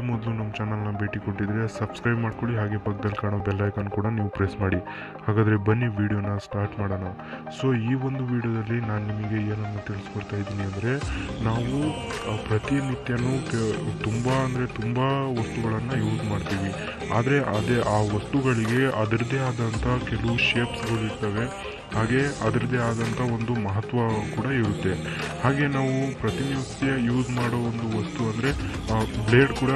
ಮೊದಲು ನಮ್ಮ ಚಾನಲ್ನ ಭೇಟಿ ಕೊಟ್ಟಿದ್ರೆ ಸಬ್ಸ್ಕ್ರೈಬ್ ಮಾಡ್ಕೊಳ್ಳಿ, ಹಾಗೆ ಪಕ್ಕದಲ್ಲಿ ಕಾಣೋ ಬೆಲ್ ಐಕಾನ್ ಕೂಡ ನೀವು ಪ್ರೆಸ್ ಮಾಡಿ. ಹಾಗಾದರೆ ಬನ್ನಿ ವಿಡಿಯೋನ ಸ್ಟಾರ್ಟ್ ಮಾಡೋಣ. ಸೊ ಈ ಒಂದು ವಿಡಿಯೋದಲ್ಲಿ ನಾನು ನಿಮಗೆ ಏನನ್ನು ತಿಳಿಸ್ಕೊಡ್ತಾ ಇದ್ದೀನಿ ಅಂದರೆ, ನಾವು ಪ್ರತಿನಿತ್ಯನೂ ತುಂಬ ವಸ್ತುಗಳನ್ನು ಯೂಸ್ ಮಾಡ್ತೀವಿ. ಆದರೆ ಆ ವಸ್ತುಗಳಿಗೆ ಅದರದ್ದೇ ಆದಂಥ ಕೆಲವು ಶೇಪ್ಸ್ಗಳಿರ್ತವೆ, ಹಾಗೆ ಅದರದ್ದೇ ಆದಂಥ ಒಂದು ಮಹತ್ವ ಕೂಡ ಇರುತ್ತೆ. ಹಾಗೆ ನಾವು ಪ್ರತಿನಿತ್ಯ ಯೂಸ್ ಮಾಡೋ ಒಂದು ವಸ್ತು ಅಂದರೆ ಬ್ಲೇಡ್ ಕೂಡ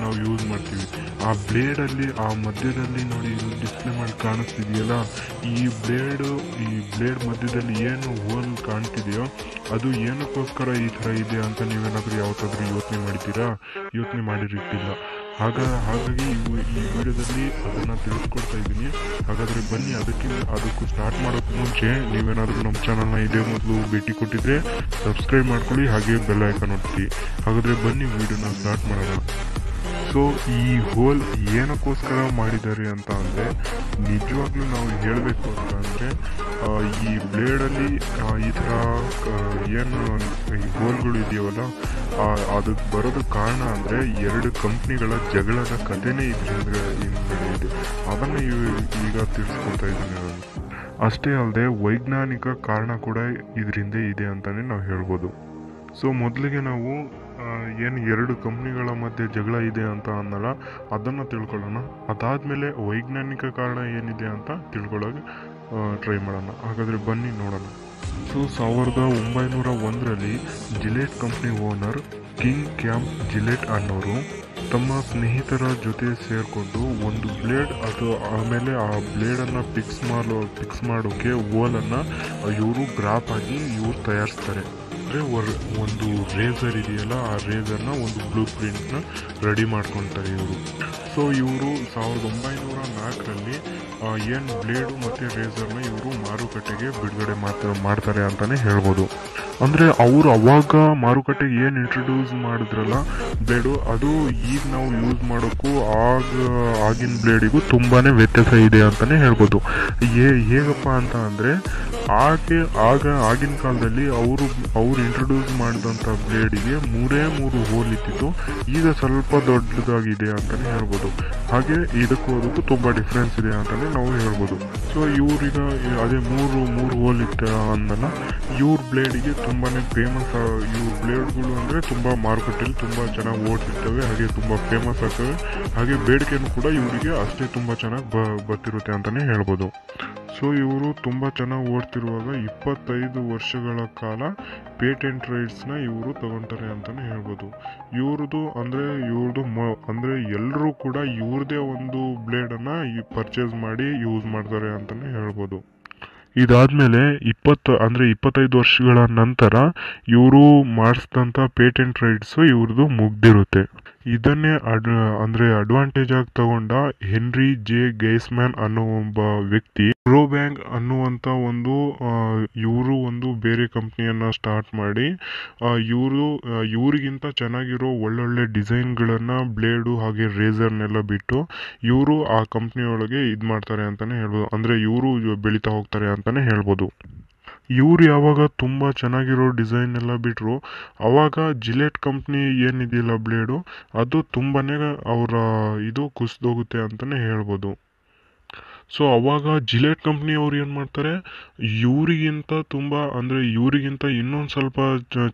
ನಾವು ಯೂಸ್ ಮಾಡ್ತೀವಿ. ಆ ಬ್ಲೇಡಲ್ಲಿ ಆ ಮಧ್ಯದಲ್ಲಿ ನೋಡಿ, ಡಿಸ್ಪ್ಲೇ ಮಾಡಿ ಕಾಣಿಸ್ತಿದೆಯಲ್ಲ, ಈ ಬ್ಲೇಡ್ ಮಧ್ಯದಲ್ಲಿ ಏನು ಹೋಲ್ ಕಾಣ್ತಿದೆಯೋ ಅದು ಏನಕ್ಕೋಸ್ಕರ ಈ ಥರ ಇದೆ ಅಂತ ನೀವೇನಾದರೂ ಯಾವತ್ತಾದ್ರೂ ಯೋಚನೆ ಮಾಡಿರ್ತಿಲ್ಲ. ಹಾಗಾಗಿ ಈ ವಿಡಿಯೋದಲ್ಲಿ ಅದನ್ನು ತಿಳಿಸ್ಕೊಡ್ತಾ ಇದ್ದೀನಿ. ಹಾಗಾದರೆ ಬನ್ನಿ, ಅದಕ್ಕೂ ಸ್ಟಾರ್ಟ್ ಮಾಡೋಕ್ಕೂ ಮುಂಚೆ ನೀವೇನಾದರೂ ನಮ್ಮ ಚಾನಲ್ನ ಇದೇ ಮೊದಲು ಭೇಟಿ ಕೊಟ್ಟಿದ್ರೆ ಸಬ್ಸ್ಕ್ರೈಬ್ ಮಾಡ್ಕೊಳ್ಳಿ, ಹಾಗೆ ಬೆಲ್ ಐಕಾನ್ ಒತ್ತಿ. ಹಾಗಾದರೆ ಬನ್ನಿ ವಿಡಿಯೋನ ಸ್ಟಾರ್ಟ್ ಮಾಡೋಣ. ಸೊ ಈ ಹೋಲ್ ಏನಕ್ಕೋಸ್ಕರ ಮಾಡಿದ್ದಾರೆ ಅಂತ ಅಂದರೆ, ನಿಜವಾಗ್ಲೂ ನಾವು ಹೇಳಬೇಕು ಅಂತ ಅಂದರೆ, ಈ ಬ್ಲೇಡಲ್ಲಿ ಈ ಥರ ಏನು ಈ ಹೋಲ್ಗಳು ಇದೆಯವಲ್ಲ, ಅದಕ್ಕೆ ಬರೋದಕ್ಕೆ ಕಾರಣ ಅಂದರೆ ಎರಡು ಕಂಪ್ನಿಗಳ ಜಗಳದ ಕಥೆನೇ ಹಿಂದ್ಗಡೆ ಇದೆ. ಅದನ್ನು ಈಗ ತಿಳಿಸ್ಕೊಡ್ತಾ ಇದ್ದೀನಿ ನಾನು. ಅಷ್ಟೇ ಅಲ್ಲದೆ ವೈಜ್ಞಾನಿಕ ಕಾರಣ ಕೂಡ ಇದರಿಂದ ಇದೆ ಅಂತಲೇ ನಾವು ಹೇಳ್ಬೋದು. ಸೊ ಮೊದಲಿಗೆ ನಾವು ಏನು ಎರಡು ಕಂಪ್ನಿಗಳ ಮಧ್ಯೆ ಜಗಳ ಇದೆ ಅಂತ ಅನ್ನಲ್ಲ, ಅದನ್ನು ತಿಳ್ಕೊಳ್ಳೋಣ. ಅದಾದಮೇಲೆ ವೈಜ್ಞಾನಿಕ ಕಾರಣ ಏನಿದೆ ಅಂತ ತಿಳ್ಕೊಳ್ಳೋಕೆ ಟ್ರೈ ಮಾಡೋಣ. ಹಾಗಾದರೆ ಬನ್ನಿ ನೋಡೋಣ. ಸೊ 1901ರಲ್ಲಿ Gillette company owner King Camp Gillette ಅನ್ನೋರು ತಮ್ಮ ಸ್ನೇಹಿತರ ಜೊತೆ ಸೇರಿಕೊಂಡು ಒಂದು ಬ್ಲೇಡ್ ಆಮೇಲೆ ಆ ಬ್ಲೇಡನ್ನು ಫಿಕ್ಸ್ ಮಾಡೋಕ್ಕೆ ಓಲನ್ನು ಇವರು ಗ್ರಾಫ್ ಆಗಿ ತಯಾರಿಸ್ತಾರೆ. ಅಂದರೆ ಒಂದು ರೇಸರ್ ಇದೆಯಲ್ಲ, ಆ ರೇಸರ್ನ ಒಂದು ಬ್ಲೂ ಪ್ರಿಂಟ್ನ ರೆಡಿ ಮಾಡ್ಕೊತಾರೆ ಇವರು. ಸೊ ಇವರು 1904ರಲ್ಲಿ ಏನು ಬ್ಲೇಡು ಮತ್ತು ರೇಸರ್ನ ಇವರು ಮಾರುಕಟ್ಟೆಗೆ ಬಿಡುಗಡೆ ಮಾಡ್ತಾರೆ ಅಂತಲೇ ಹೇಳ್ಬೋದು. ಅಂದರೆ ಅವರು ಅವಾಗ ಮಾರುಕಟ್ಟೆಗೆ ಏನು ಇಂಟ್ರೊಡ್ಯೂಸ್ ಮಾಡಿದ್ರಲ್ಲ ಬ್ಲೇಡು, ಅದು ಈಗ ನಾವು ಯೂಸ್ ಮಾಡೋಕ್ಕೂ ಆಗಿನ ಬ್ಲೇಡಿಗೂ ತುಂಬಾ ವ್ಯತ್ಯಾಸ ಇದೆ ಅಂತಲೇ ಹೇಳ್ಬೋದು. ಹೇಗಪ್ಪ ಅಂತ ಅಂದರೆ, ಆಗಿನ ಕಾಲದಲ್ಲಿ ಅವರು ಇಂಟ್ರೊಡ್ಯೂಸ್ ಮಾಡಿದಂಥ ಬ್ಲೇಡಿಗೆ 3 ಹೋಲ್ ಇತ್ತಿತ್ತು. ಈಗ ಸ್ವಲ್ಪ ದೊಡ್ಡದಾಗಿದೆ ಅಂತಲೇ ಹೇಳ್ಬೋದು. ಹಾಗೆ ಇದಕ್ಕೂ ತುಂಬ ಡಿಫ್ರೆನ್ಸ್ ಇದೆ ಅಂತಲೇ ನಾವು ಹೇಳ್ಬೋದು. ಸೊ ಇವ್ರೀಗ ಅದೇ ಮೂರು ಹೋಲ್ ಇತ್ತು ಅಂದಲ್ಲ, ಇವ್ರ ಬ್ಲೇಡಿಗೆ ತುಂಬಾ ಫೇಮಸ್. ಇವ್ರ ಬ್ಲೇಡ್ಗಳು ಅಂದರೆ ತುಂಬ ಮಾರುಕಟ್ಟೆಯಲ್ಲಿ ತುಂಬ ಚೆನ್ನಾಗಿ ಓಡ್ತಿರ್ತವೆ, ಹಾಗೆ ತುಂಬ ಫೇಮಸ್ ಆಗ್ತವೆ. ಹಾಗೆ ಬೇಡಿಕೆನೂ ಕೂಡ ಇವರಿಗೆ ಅಷ್ಟೇ ತುಂಬ ಚೆನ್ನಾಗಿ ಬರ್ತಿರುತ್ತೆ ಅಂತಲೇ ಹೇಳ್ಬೋದು. ಸೊ ಇವರು ತುಂಬ ಚೆನ್ನಾಗಿ ಓಡ್ತಿರುವಾಗ 25 ವರ್ಷಗಳ ಕಾಲ ಪೇಟೆಂಟ್ ರೈಟ್ಸ್ನ ಇವರು ತಗೊತಾರೆ ಅಂತಲೇ ಹೇಳ್ಬೋದು. ಇವ್ರದ್ದು ಅಂದರೆ ಎಲ್ಲರೂ ಕೂಡ ಇವ್ರದೇ ಒಂದು ಬ್ಲೇಡನ್ನು ಪರ್ಚೇಸ್ ಮಾಡಿ ಯೂಸ್ ಮಾಡ್ತಾರೆ ಅಂತಲೇ ಹೇಳ್ಬೋದು. ಇದಾದಮೇಲೆ 25 ವರ್ಷಗಳ ನಂತರ ಇವರು ಮಾಡಿಸಿದಂಥ ಪೇಟೆಂಟ್ ರೈಟ್ಸು ಇವ್ರದ್ದು ಮುಗ್ದಿರುತ್ತೆ. ಇದನ್ನೇ ಅಡ್ವಾಂಟೇಜ್ ಆಗಿ ತಗೊಂಡ ಹೆನ್ರಿ ಜೆ ಗೈಸ್ಮ್ಯಾನ್ ಅನ್ನೋ ಒಬ್ಬ ವ್ಯಕ್ತಿ ರೋಬ್ಯಾಂಗ್ ಅನ್ನುವಂಥ ಇವರು ಒಂದು ಬೇರೆ ಕಂಪ್ನಿಯನ್ನು ಸ್ಟಾರ್ಟ್ ಮಾಡಿ ಇವ್ರಿಗಿಂತ ಚೆನ್ನಾಗಿರೋ ಒಳ್ಳೊಳ್ಳೆ ಡಿಸೈನ್ಗಳನ್ನು ಬ್ಲೇಡು ಹಾಗೆ ರೇಸರ್ನೆಲ್ಲ ಬಿಟ್ಟು ಇವರು ಆ ಕಂಪ್ನಿಯೊಳಗೆ ಇದು ಮಾಡ್ತಾರೆ ಅಂತಲೇ ಹೇಳ್ಬೋದು. ಅಂದರೆ ಇವರು ಬೆಳೀತಾ ಹೋಗ್ತಾರೆ ಅಂತಲೇ ಹೇಳ್ಬೋದು. ಇವ್ರು ಯಾವಾಗ ತುಂಬ ಚೆನ್ನಾಗಿರೋ ಡಿಸೈನ್ ಎಲ್ಲ ಬಿಟ್ಟರು, ಆವಾಗ ಜಿಲೆಟ್ ಕಂಪ್ನಿ ಏನಿದೆಯಲ್ಲ ಬ್ಲೇಡು, ಅದು ತುಂಬಾ ಅವರ ಕುಸಿದೋಗುತ್ತೆ ಅಂತಲೇ ಹೇಳ್ಬೋದು. ಸೊ ಅವಾಗ ಜಿಲೆಟ್ ಕಂಪ್ನಿಯವ್ರು ಏನು ಮಾಡ್ತಾರೆ, ಇವರಿಗಿಂತ ಇನ್ನೊಂದು ಸ್ವಲ್ಪ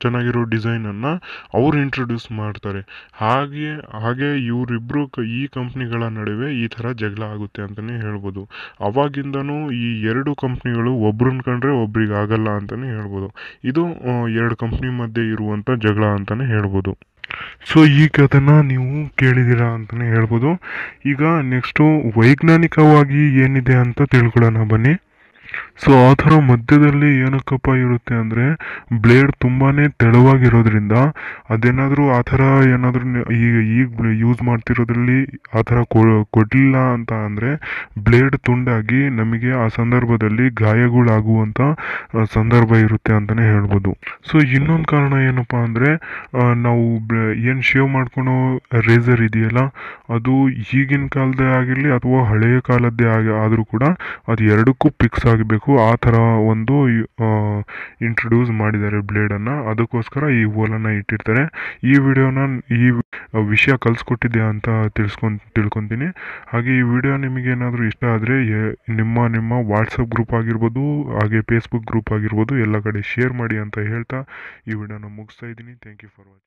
ಚೆನ್ನಾಗಿರೋ ಡಿಸೈನನ್ನು ಅವರು ಇಂಟ್ರೊಡ್ಯೂಸ್ ಮಾಡ್ತಾರೆ. ಹಾಗೆ ಇವರಿಬ್ಬರು ಈ ಕಂಪ್ನಿಗಳ ನಡುವೆ ಈ ಥರ ಜಗಳ ಆಗುತ್ತೆ ಅಂತಲೇ ಹೇಳ್ಬೋದು. ಅವಾಗಿಂದನೂ ಈ ಎರಡು ಕಂಪ್ನಿಗಳು ಒಬ್ರನ್ನ ಕಂಡ್ರೆ ಒಬ್ರಿಗೆ ಆಗಲ್ಲ ಅಂತಲೇ ಹೇಳ್ಬೋದು. ಇದು ಎರಡು ಕಂಪ್ನಿ ಮಧ್ಯೆ ಇರುವಂಥ ಜಗಳ ಅಂತಲೇ ಹೇಳ್ಬೋದು. ಸೊ ಈಗ ಅದನ್ನು ನೀವು ಕೇಳಿದ್ದೀರಾ ಅಂತಲೇ ಹೇಳ್ಬೋದು. ಈಗ ನೆಕ್ಸ್ಟು ವೈಜ್ಞಾನಿಕವಾಗಿ ಏನಿದೆ ಅಂತ ತಿಳ್ಕೊಳ್ಳೋಣ ಬನ್ನಿ. ಸೊ ಆ ಥರ ಮಧ್ಯದಲ್ಲಿ ಏನಕ್ಕಪ್ಪ ಇರುತ್ತೆ ಅಂದರೆ, ಬ್ಲೇಡ್ ತುಂಬಾ ತೆಳುವಾಗಿರೋದ್ರಿಂದ ಅದೇನಾದರೂ ಆ ಥರ ಏನಾದರೂ ಈಗ ಯೂಸ್ ಮಾಡ್ತಿರೋದ್ರಲ್ಲಿ ಆ ಥರ ಕೊಡಲಿಲ್ಲ ಅಂತ ಅಂದರೆ ಬ್ಲೇಡ್ ತುಂಡಾಗಿ ನಮಗೆ ಆ ಸಂದರ್ಭದಲ್ಲಿ ಗಾಯಗಳಾಗುವಂಥ ಸಂದರ್ಭ ಇರುತ್ತೆ ಅಂತಲೇ ಹೇಳ್ಬೋದು. ಸೊ ಇನ್ನೊಂದು ಕಾರಣ ಏನಪ್ಪ ಅಂದರೆ, ನಾವು ಏನು ಶೇವ್ ಮಾಡ್ಕೊಳೋ ರೇಸರ್ ಇದೆಯಲ್ಲ, ಅದು ಈಗಿನ ಕಾಲದ್ದೇ ಆಗಿರಲಿ ಅಥವಾ ಹಳೆಯ ಕಾಲದ್ದೇ ಆದರೂ ಕೂಡ ಅದು ಎರಡಕ್ಕೂ ಫಿಕ್ಸ್ ಆಗಬೇಕು ಮಾಡಬೇಕು ಆ ಥರ ಒಂದು ಇಂಟ್ರೊಡ್ಯೂಸ್ ಮಾಡಿದ್ದಾರೆ ಬ್ಲೇಡನ್ನು. ಅದಕ್ಕೋಸ್ಕರ ಈ ಹೋಲನ್ನು ಇಟ್ಟಿರ್ತಾರೆ. ಈ ವಿಡಿಯೋನ ಈ ವಿಷಯ ಕಲಿಸ್ಕೊಟ್ಟಿದ್ದೆ ಅಂತ ತಿಳ್ಕೊತೀನಿ. ಹಾಗೆ ಈ ವಿಡಿಯೋ ನಿಮಗೇನಾದರೂ ಇಷ್ಟ ಆದರೆ ನಿಮ್ಮ ವಾಟ್ಸಪ್ ಗ್ರೂಪ್ ಆಗಿರ್ಬೋದು, ಹಾಗೆ ಫೇಸ್ಬುಕ್ ಗ್ರೂಪ್ ಆಗಿರ್ಬೋದು, ಎಲ್ಲ ಕಡೆ ಶೇರ್ ಮಾಡಿ ಅಂತ ಹೇಳ್ತಾ ಈ ವಿಡಿಯೋನ ಮುಗಿಸ್ತಾ ಇದ್ದೀನಿ. Thank you for watching.